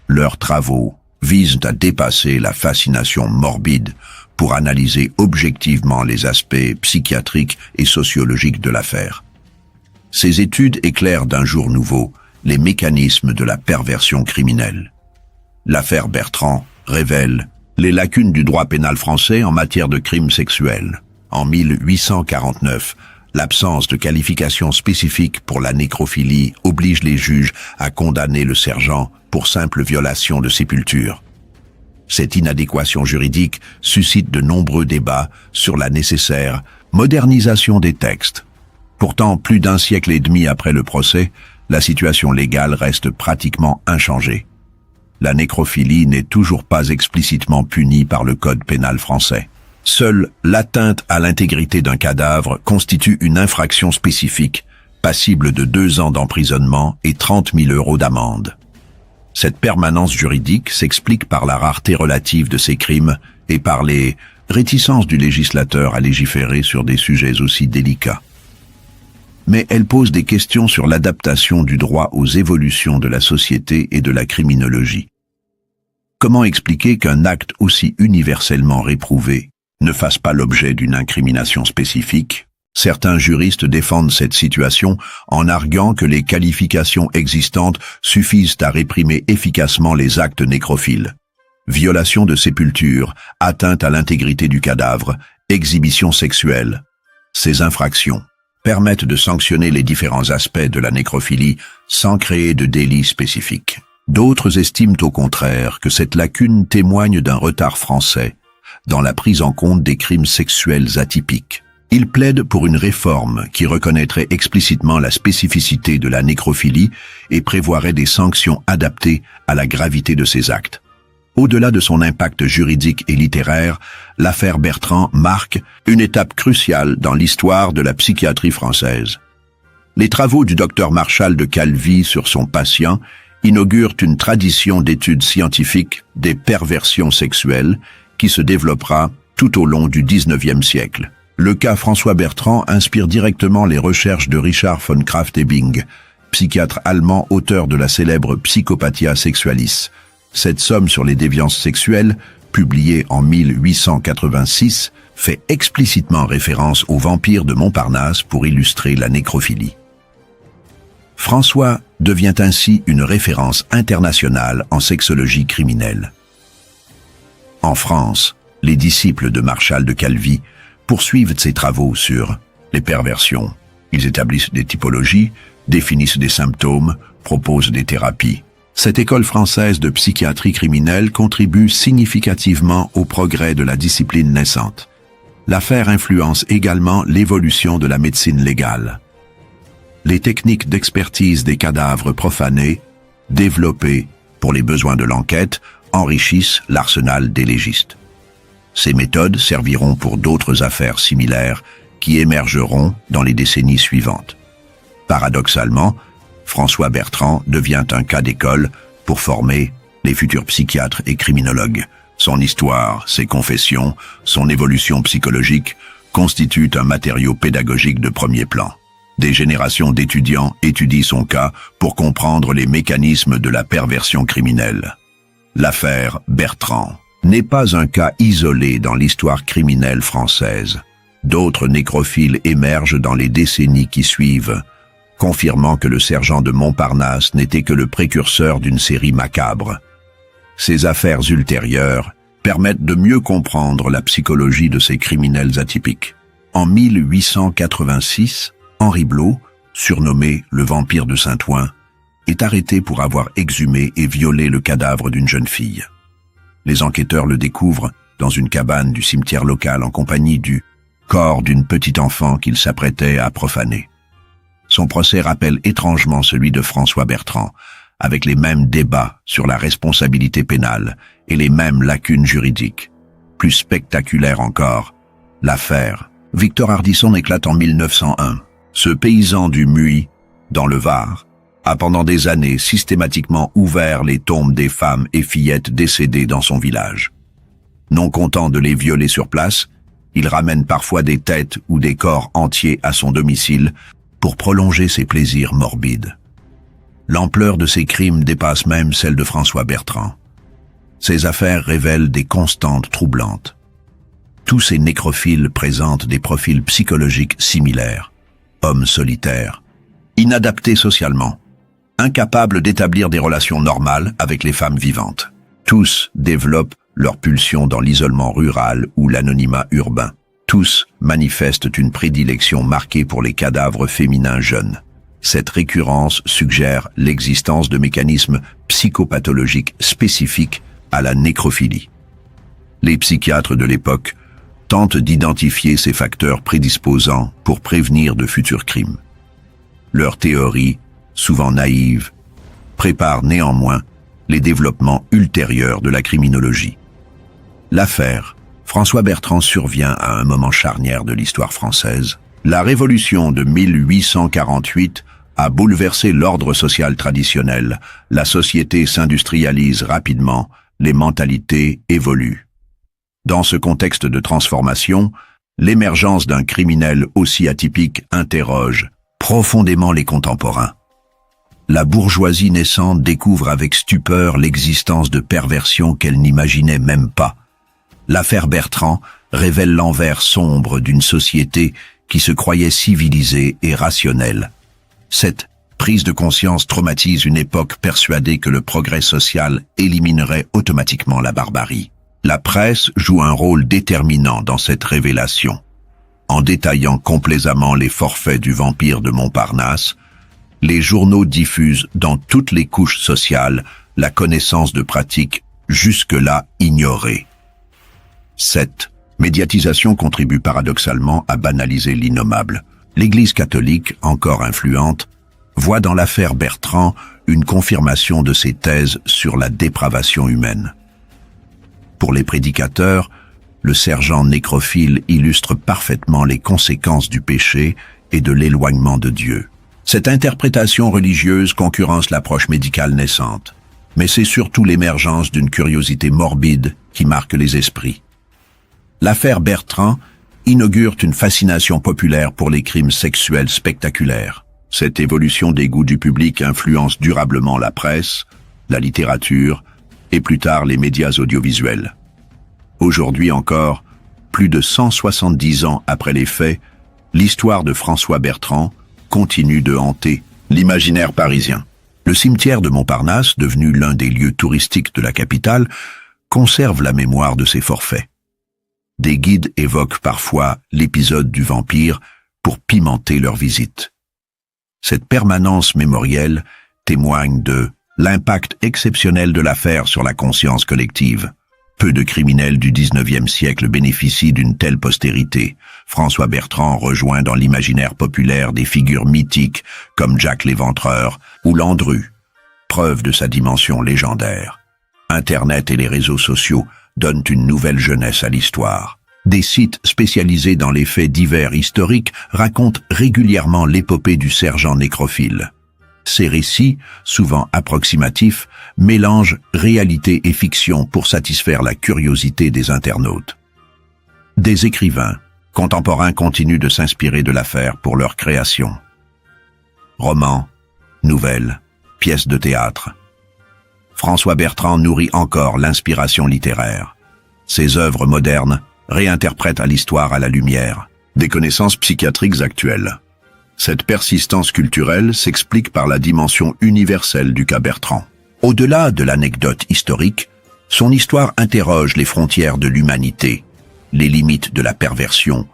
Leurs travaux visent à dépasser la fascination morbide pour analyser objectivement les aspects psychiatriques et sociologiques de l'affaire. Ces études éclairent d'un jour nouveau les mécanismes de la perversion criminelle. L'affaire Bertrand révèle les lacunes du droit pénal français en matière de crimes sexuels. En 1849, l'absence de qualification spécifique pour la nécrophilie oblige les juges à condamner le sergent pour simple violation de sépulture. Cette inadéquation juridique suscite de nombreux débats sur la nécessaire modernisation des textes. Pourtant, plus d'un siècle et demi après le procès, la situation légale reste pratiquement inchangée. La nécrophilie n'est toujours pas explicitement punie par le Code pénal français. Seule l'atteinte à l'intégrité d'un cadavre constitue une infraction spécifique, passible de 2 ans d'emprisonnement et 30 000 € d'amende. Cette permanence juridique s'explique par la rareté relative de ces crimes et par les réticences du législateur à légiférer sur des sujets aussi délicats. Mais elle pose des questions sur l'adaptation du droit aux évolutions de la société et de la criminologie. Comment expliquer qu'un acte aussi universellement réprouvé ne fasse pas l'objet d'une incrimination spécifique? Certains juristes défendent cette situation en arguant que les qualifications existantes suffisent à réprimer efficacement les actes nécrophiles. Violation de sépulture, atteinte à l'intégrité du cadavre, exhibition sexuelle. Ces infractions permettent de sanctionner les différents aspects de la nécrophilie sans créer de délit spécifique. D'autres estiment au contraire que cette lacune témoigne d'un retard français dans la prise en compte des crimes sexuels atypiques. Ils plaident pour une réforme qui reconnaîtrait explicitement la spécificité de la nécrophilie et prévoirait des sanctions adaptées à la gravité de ces actes. Au-delà de son impact juridique et littéraire, l'affaire Bertrand marque une étape cruciale dans l'histoire de la psychiatrie française. Les travaux du docteur Marchal de Calvi sur son patient inaugurent une tradition d'études scientifiques des perversions sexuelles qui se développera tout au long du XIXe siècle. Le cas François Bertrand inspire directement les recherches de Richard von Krafft-Ebing, psychiatre allemand auteur de la célèbre Psychopathia sexualis. Cette somme sur les déviances sexuelles, publiée en 1886, fait explicitement référence au vampire de Montparnasse pour illustrer la nécrophilie. François devient ainsi une référence internationale en sexologie criminelle. En France, les disciples de Marchal de Calvi poursuivent ses travaux sur les perversions. Ils établissent des typologies, définissent des symptômes, proposent des thérapies. Cette école française de psychiatrie criminelle contribue significativement au progrès de la discipline naissante. L'affaire influence également l'évolution de la médecine légale. Les techniques d'expertise des cadavres profanés, développées pour les besoins de l'enquête, enrichissent l'arsenal des légistes. Ces méthodes serviront pour d'autres affaires similaires qui émergeront dans les décennies suivantes. Paradoxalement, François Bertrand devient un cas d'école pour former les futurs psychiatres et criminologues. Son histoire, ses confessions, son évolution psychologique constituent un matériau pédagogique de premier plan. Des générations d'étudiants étudient son cas pour comprendre les mécanismes de la perversion criminelle. L'affaire Bertrand n'est pas un cas isolé dans l'histoire criminelle française. D'autres nécrophiles émergent dans les décennies qui suivent, confirmant que le sergent de Montparnasse n'était que le précurseur d'une série macabre. Ces affaires ultérieures permettent de mieux comprendre la psychologie de ces criminels atypiques. En 1886, Henri Blot, surnommé le vampire de Saint-Ouen, est arrêté pour avoir exhumé et violé le cadavre d'une jeune fille. Les enquêteurs le découvrent dans une cabane du cimetière local en compagnie du corps d'une petite enfant qu'il s'apprêtait à profaner. Son procès rappelle étrangement celui de François Bertrand, avec les mêmes débats sur la responsabilité pénale et les mêmes lacunes juridiques. Plus spectaculaire encore, l'affaire Victor Ardisson éclate en 1901. Ce paysan du Muy, dans le Var, a pendant des années systématiquement ouvert les tombes des femmes et fillettes décédées dans son village. Non content de les violer sur place, il ramène parfois des têtes ou des corps entiers à son domicile pour prolonger ses plaisirs morbides. L'ampleur de ces crimes dépasse même celle de François Bertrand. Ces affaires révèlent des constantes troublantes. Tous ces nécrophiles présentent des profils psychologiques similaires. Hommes solitaires, inadaptés socialement, incapables d'établir des relations normales avec les femmes vivantes. Tous développent leur pulsion dans l'isolement rural ou l'anonymat urbain. Tous manifestent une prédilection marquée pour les cadavres féminins jeunes. Cette récurrence suggère l'existence de mécanismes psychopathologiques spécifiques à la nécrophilie. Les psychiatres de l'époque tentent d'identifier ces facteurs prédisposants pour prévenir de futurs crimes. Leur théorie, souvent naïve, prépare néanmoins les développements ultérieurs de la criminologie. L'affaire François Bertrand survient à un moment charnière de l'histoire française. La Révolution de 1848 a bouleversé l'ordre social traditionnel, la société s'industrialise rapidement, les mentalités évoluent. Dans ce contexte de transformation, l'émergence d'un criminel aussi atypique interroge profondément les contemporains. La bourgeoisie naissante découvre avec stupeur l'existence de perversions qu'elle n'imaginait même pas. L'affaire Bertrand révèle l'envers sombre d'une société qui se croyait civilisée et rationnelle. Cette prise de conscience traumatise une époque persuadée que le progrès social éliminerait automatiquement la barbarie. La presse joue un rôle déterminant dans cette révélation. En détaillant complaisamment les forfaits du vampire de Montparnasse, les journaux diffusent dans toutes les couches sociales la connaissance de pratiques jusque-là ignorées. Cette médiatisation contribue paradoxalement à banaliser l'innommable. L'Église catholique, encore influente, voit dans l'affaire Bertrand une confirmation de ses thèses sur la dépravation humaine. Pour les prédicateurs, le sergent nécrophile illustre parfaitement les conséquences du péché et de l'éloignement de Dieu. Cette interprétation religieuse concurrence l'approche médicale naissante, mais c'est surtout l'émergence d'une curiosité morbide qui marque les esprits. L'affaire Bertrand inaugure une fascination populaire pour les crimes sexuels spectaculaires. Cette évolution des goûts du public influence durablement la presse, la littérature et plus tard les médias audiovisuels. Aujourd'hui encore, plus de 170 ans après les faits, l'histoire de François Bertrand continue de hanter l'imaginaire parisien. Le cimetière de Montparnasse, devenu l'un des lieux touristiques de la capitale, conserve la mémoire de ses forfaits. Des guides évoquent parfois l'épisode du vampire pour pimenter leur visite. Cette permanence mémorielle témoigne de l'impact exceptionnel de l'affaire sur la conscience collective. Peu de criminels du XIXe siècle bénéficient d'une telle postérité. François Bertrand rejoint dans l'imaginaire populaire des figures mythiques comme Jack l'Éventreur ou Landru, preuve de sa dimension légendaire. Internet et les réseaux sociaux donnent une nouvelle jeunesse à l'histoire. Des sites spécialisés dans les faits divers historiques racontent régulièrement l'épopée du sergent nécrophile. Ces récits, souvent approximatifs, mélangent réalité et fiction pour satisfaire la curiosité des internautes. Des écrivains contemporains continuent de s'inspirer de l'affaire pour leur création. Romans, nouvelles, pièces de théâtre. François Bertrand nourrit encore l'inspiration littéraire. Ses œuvres modernes réinterprètent l'histoire à la lumière des connaissances psychiatriques actuelles. Cette persistance culturelle s'explique par la dimension universelle du cas Bertrand. Au-delà de l'anecdote historique, son histoire interroge les frontières de l'humanité, les limites de la perversion,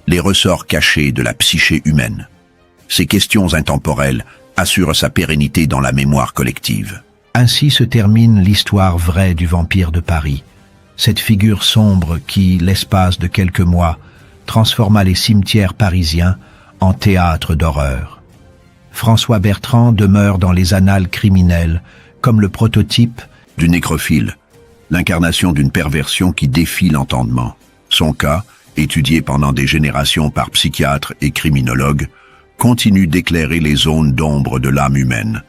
les ressorts cachés de la psyché humaine. Ces questions intemporelles assurent sa pérennité dans la mémoire collective. Ainsi se termine l'histoire vraie du vampire de Paris, cette figure sombre qui, l'espace de quelques mois, transforma les cimetières parisiens en théâtre d'horreur. François Bertrand demeure dans les annales criminelles comme le prototype du nécrophile, l'incarnation d'une perversion qui défie l'entendement. Son cas, étudié pendant des générations par psychiatres et criminologues, continue d'éclairer les zones d'ombre de l'âme humaine.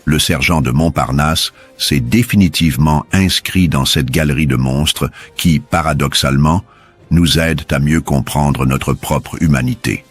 Le sergent de Montparnasse s'est définitivement inscrit dans cette galerie de monstres qui, paradoxalement, nous aident à mieux comprendre notre propre humanité.